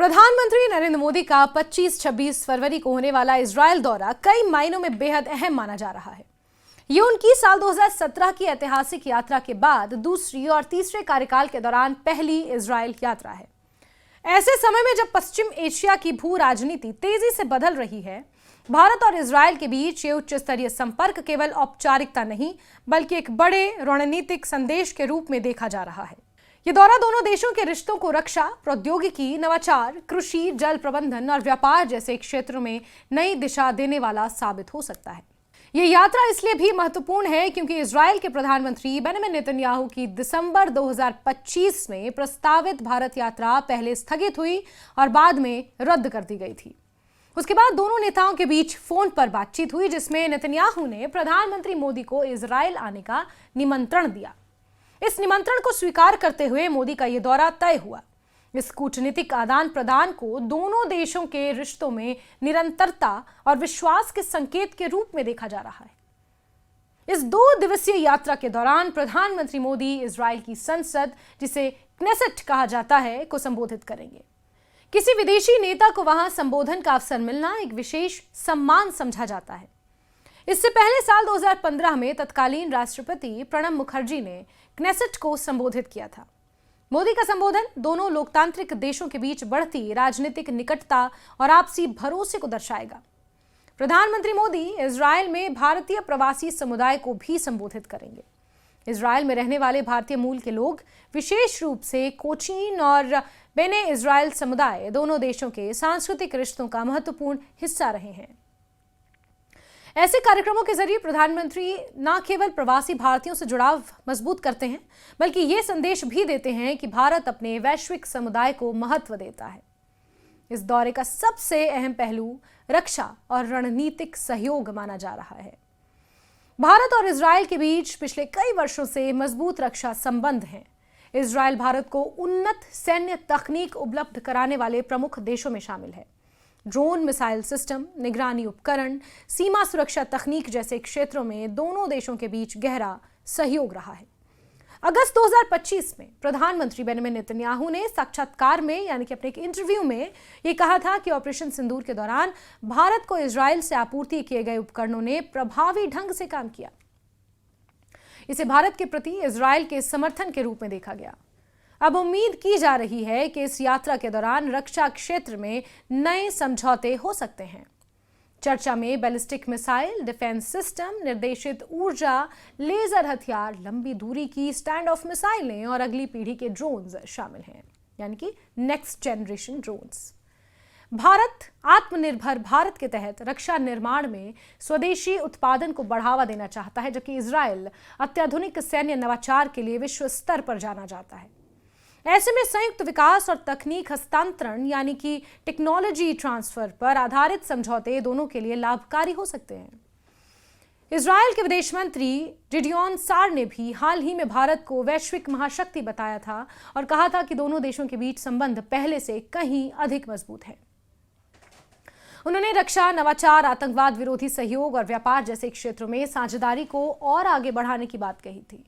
प्रधानमंत्री नरेंद्र मोदी का 25-26 फरवरी को होने वाला इजरायल दौरा कई मायनों में बेहद अहम माना जा रहा है। ये उनकी साल 2017 की ऐतिहासिक यात्रा के बाद दूसरी और तीसरे कार्यकाल के दौरान पहली इजरायल यात्रा है। ऐसे समय में जब पश्चिम एशिया की भू राजनीति तेजी से बदल रही है, भारत और इजरायल के बीच ये उच्च स्तरीय संपर्क केवल औपचारिकता नहीं बल्कि एक बड़े रणनीतिक संदेश के रूप में देखा जा रहा है। ये दौरा दोनों देशों के रिश्तों को रक्षा, प्रौद्योगिकी, नवाचार, कृषि, जल प्रबंधन और व्यापार जैसे क्षेत्रों में नई दिशा देने वाला साबित हो सकता है। ये यात्रा इसलिए भी महत्वपूर्ण है क्योंकि इजरायल के प्रधानमंत्री बेंजामिन नेतन्याहू की दिसंबर 2025 में प्रस्तावित भारत यात्रा पहले स्थगित हुई और बाद में रद्द कर दी गई थी। उसके बाद दोनों नेताओं के बीच फोन पर बातचीत हुई जिसमें नेतन्याहू ने प्रधानमंत्री मोदी को इजरायल आने का निमंत्रण दिया। इस निमंत्रण को स्वीकार करते हुए मोदी का यह दौरा तय हुआ। इस कूटनीतिक आदान प्रदान को दोनों देशों के रिश्तों में निरंतरता और विश्वास के संकेत के रूप में देखा जा रहा है। इस 2 दिवसीय यात्रा के दौरान प्रधानमंत्री मोदी इजरायल की संसद, जिसे क्नेसेट कहा जाता है, को संबोधित करेंगे। किसी विदेशी नेता को वहां संबोधन का अवसर मिलना एक विशेष सम्मान समझा जाता है। इससे पहले साल 2015 में तत्कालीन राष्ट्रपति प्रणब मुखर्जी ने क्नेसेट को संबोधित किया था। मोदी का संबोधन दोनों लोकतांत्रिक देशों के बीच बढ़ती राजनीतिक निकटता और आपसी भरोसे को दर्शाएगा। प्रधानमंत्री मोदी इजरायल में भारतीय प्रवासी समुदाय को भी संबोधित करेंगे। इजरायल में रहने वाले भारतीय मूल के लोग, विशेष रूप से कोचीन और बेने इजरायल समुदाय, दोनों देशों के सांस्कृतिक रिश्तों का महत्वपूर्ण हिस्सा रहे हैं। ऐसे कार्यक्रमों के जरिए प्रधानमंत्री न केवल प्रवासी भारतीयों से जुड़ाव मजबूत करते हैं बल्कि ये संदेश भी देते हैं कि भारत अपने वैश्विक समुदाय को महत्व देता है। इस दौरे का सबसे अहम पहलू रक्षा और रणनीतिक सहयोग माना जा रहा है। भारत और इजरायल के बीच पिछले कई वर्षों से मजबूत रक्षा संबंध हैं। इजरायल भारत को उन्नत सैन्य तकनीक उपलब्ध कराने वाले प्रमुख देशों में शामिल है। ड्रोन, मिसाइल सिस्टम, निगरानी उपकरण, सीमा सुरक्षा तकनीक जैसे क्षेत्रों में दोनों देशों के बीच गहरा सहयोग रहा है। अगस्त 2025 में प्रधानमंत्री बेंजामिन नेतन्याहू ने साक्षात्कार में यानी कि अपने एक इंटरव्यू में ये कहा था कि ऑपरेशन सिंदूर के दौरान भारत को इजरायल से आपूर्ति किए गए उपकरणों ने प्रभावी ढंग से काम किया। इसे भारत के प्रति इजरायल के समर्थन के रूप में देखा गया। अब उम्मीद की जा रही है कि इस यात्रा के दौरान रक्षा क्षेत्र में नए समझौते हो सकते हैं। चर्चा में बैलिस्टिक मिसाइल, डिफेंस सिस्टम, निर्देशित ऊर्जा, लेजर हथियार, लंबी दूरी की स्टैंड ऑफ मिसाइलें और अगली पीढ़ी के ड्रोन्स शामिल हैं, यानी कि नेक्स्ट जनरेशन ड्रोन्स। भारत आत्मनिर्भर भारत के तहत रक्षा निर्माण में स्वदेशी उत्पादन को बढ़ावा देना चाहता है, जबकि इजरायल अत्याधुनिक सैन्य नवाचार के लिए विश्व स्तर पर जाना जाता है। ऐसे में संयुक्त विकास और तकनीक हस्तांतरण यानी कि टेक्नोलॉजी ट्रांसफर पर आधारित समझौते दोनों के लिए लाभकारी हो सकते हैं। इजरायल के विदेश मंत्री जिडियन सार ने भी हाल ही में भारत को वैश्विक महाशक्ति बताया था और कहा था कि दोनों देशों के बीच संबंध पहले से कहीं अधिक मजबूत है। उन्होंने रक्षा, नवाचार, आतंकवाद विरोधी सहयोग और व्यापार जैसे क्षेत्रों में साझेदारी को और आगे बढ़ाने की बात कही थी।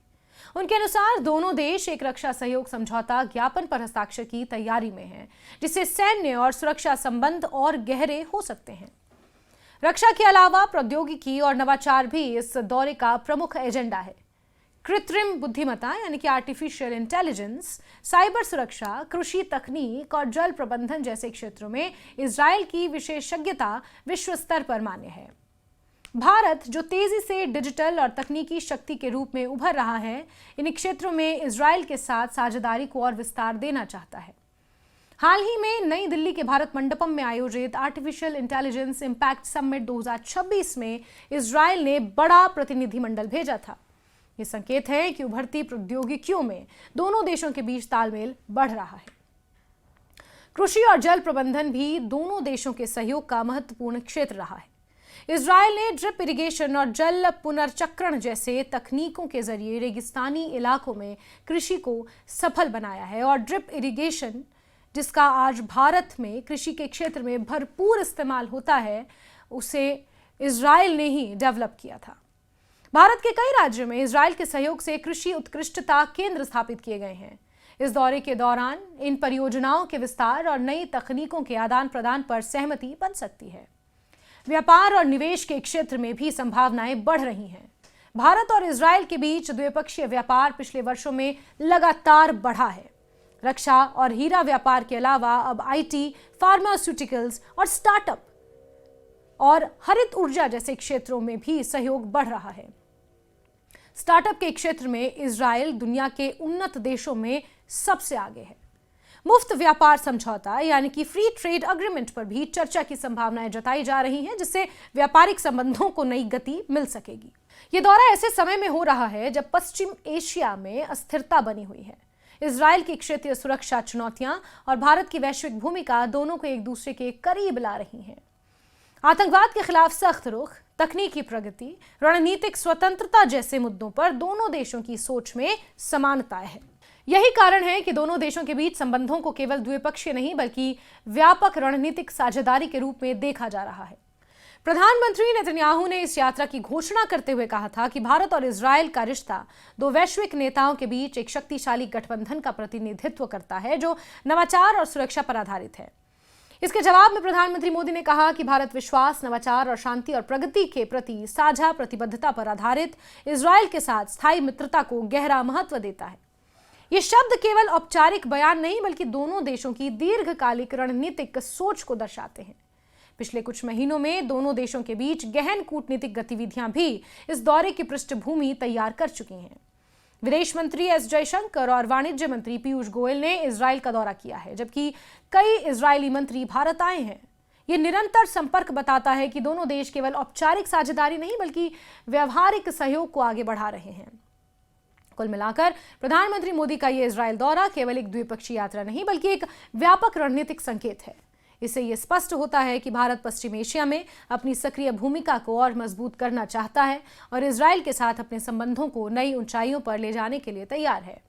उनके अनुसार दोनों देश एक रक्षा सहयोग समझौता ज्ञापन पर हस्ताक्षर की तैयारी में हैं, जिससे सैन्य और सुरक्षा संबंध और गहरे हो सकते हैं। रक्षा के अलावा प्रौद्योगिकी और नवाचार भी इस दौरे का प्रमुख एजेंडा है। कृत्रिम बुद्धिमत्ता यानी कि आर्टिफिशियल इंटेलिजेंस, साइबर सुरक्षा, कृषि तकनीक और जल प्रबंधन जैसे क्षेत्रों में इजरायल की विशेषज्ञता विश्व स्तर पर मान्य है। भारत, जो तेजी से डिजिटल और तकनीकी शक्ति के रूप में उभर रहा है, इन क्षेत्रों में इजरायल के साथ साझेदारी को और विस्तार देना चाहता है। हाल ही में नई दिल्ली के भारत मंडपम में आयोजित आर्टिफिशियल इंटेलिजेंस इम्पैक्ट समिट 2026 में इजरायल ने बड़ा प्रतिनिधिमंडल भेजा था। ये संकेत है कि उभरती प्रौद्योगिकियों में दोनों देशों के बीच तालमेल बढ़ रहा है। कृषि और जल प्रबंधन भी दोनों देशों के सहयोग का महत्वपूर्ण क्षेत्र रहा है। इजरायल ने ड्रिप इरिगेशन और जल पुनर्चक्रण जैसे तकनीकों के जरिए रेगिस्तानी इलाकों में कृषि को सफल बनाया है और ड्रिप इरिगेशन, जिसका आज भारत में कृषि के क्षेत्र में भरपूर इस्तेमाल होता है, उसे इजरायल ने ही डेवलप किया था। भारत के कई राज्यों में इजरायल के सहयोग से कृषि उत्कृष्टता केंद्र स्थापित किए गए हैं। इस दौरे के दौरान इन परियोजनाओं के विस्तार और नई तकनीकों के आदान प्रदान पर सहमति बन सकती है। व्यापार और निवेश के क्षेत्र में भी संभावनाएं बढ़ रही हैं। भारत और इजरायल के बीच द्विपक्षीय व्यापार पिछले वर्षों में लगातार बढ़ा है। रक्षा और हीरा व्यापार के अलावा अब आईटी, फार्मास्यूटिकल्स और स्टार्टअप और हरित ऊर्जा जैसे क्षेत्रों में भी सहयोग बढ़ रहा है। स्टार्टअप के क्षेत्र में इजरायल दुनिया के उन्नत देशों में सबसे आगे है। मुफ्त व्यापार समझौता यानी कि फ्री ट्रेड एग्रीमेंट पर भी चर्चा की संभावनाएं जताई जा रही हैं, जिससे व्यापारिक संबंधों को नई गति मिल सकेगी। यह दौरा ऐसे समय में हो रहा है जब पश्चिम एशिया में अस्थिरता बनी हुई है। इजरायल की क्षेत्रीय सुरक्षा चुनौतियां और भारत की वैश्विक भूमिका दोनों को एक दूसरे के करीब ला रही हैं। आतंकवाद के खिलाफ सख्त रुख, तकनीकी प्रगति, रणनीतिक स्वतंत्रता जैसे मुद्दों पर दोनों देशों की सोच में समानताएं हैं। यही कारण है कि दोनों देशों के बीच संबंधों को केवल द्विपक्षीय नहीं बल्कि व्यापक रणनीतिक साझेदारी के रूप में देखा जा रहा है। प्रधानमंत्री नेतन्याहू ने इस यात्रा की घोषणा करते हुए कहा था कि भारत और इजरायल का रिश्ता दो वैश्विक नेताओं के बीच एक शक्तिशाली गठबंधन का प्रतिनिधित्व करता है, जो नवाचार और सुरक्षा पर आधारित है। इसके जवाब में प्रधानमंत्री मोदी ने कहा कि भारत विश्वास, नवाचार और शांति और प्रगति के प्रति साझा प्रतिबद्धता पर आधारित इजरायल के साथ स्थायी मित्रता को गहरा महत्व देता है। ये शब्द केवल औपचारिक बयान नहीं बल्कि दोनों देशों की दीर्घकालिक रणनीतिक सोच को दर्शाते हैं। पिछले कुछ महीनों में दोनों देशों के बीच गहन कूटनीतिक गतिविधियां भी इस दौरे की पृष्ठभूमि तैयार कर चुकी हैं। विदेश मंत्री एस जयशंकर और वाणिज्य मंत्री पीयूष गोयल ने इजरायल का दौरा किया है, जबकि कई इजरायली मंत्री भारत आए हैं। ये निरंतर संपर्क बताता है कि दोनों देश केवल औपचारिक साझेदारी नहीं बल्कि व्यावहारिक सहयोग को आगे बढ़ा रहे हैं। कुल मिलाकर प्रधानमंत्री मोदी का ये इजरायल दौरा केवल एक द्विपक्षीय यात्रा नहीं बल्कि एक व्यापक रणनीतिक संकेत है। इससे यह स्पष्ट होता है कि भारत पश्चिम एशिया में अपनी सक्रिय भूमिका को और मजबूत करना चाहता है और इजरायल के साथ अपने संबंधों को नई ऊंचाइयों पर ले जाने के लिए तैयार है।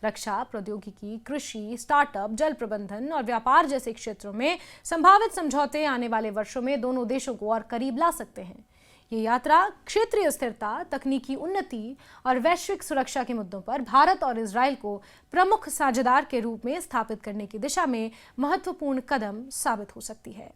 रक्षा, प्रौद्योगिकी, कृषि, स्टार्टअप, जल प्रबंधन और व्यापार जैसे क्षेत्रों में संभावित समझौते आने वाले वर्षों में दोनों देशों को और करीब ला सकते हैं। ये यात्रा क्षेत्रीय स्थिरता, तकनीकी उन्नति और वैश्विक सुरक्षा के मुद्दों पर भारत और इजरायल को प्रमुख साझेदार के रूप में स्थापित करने की दिशा में महत्वपूर्ण कदम साबित हो सकती है।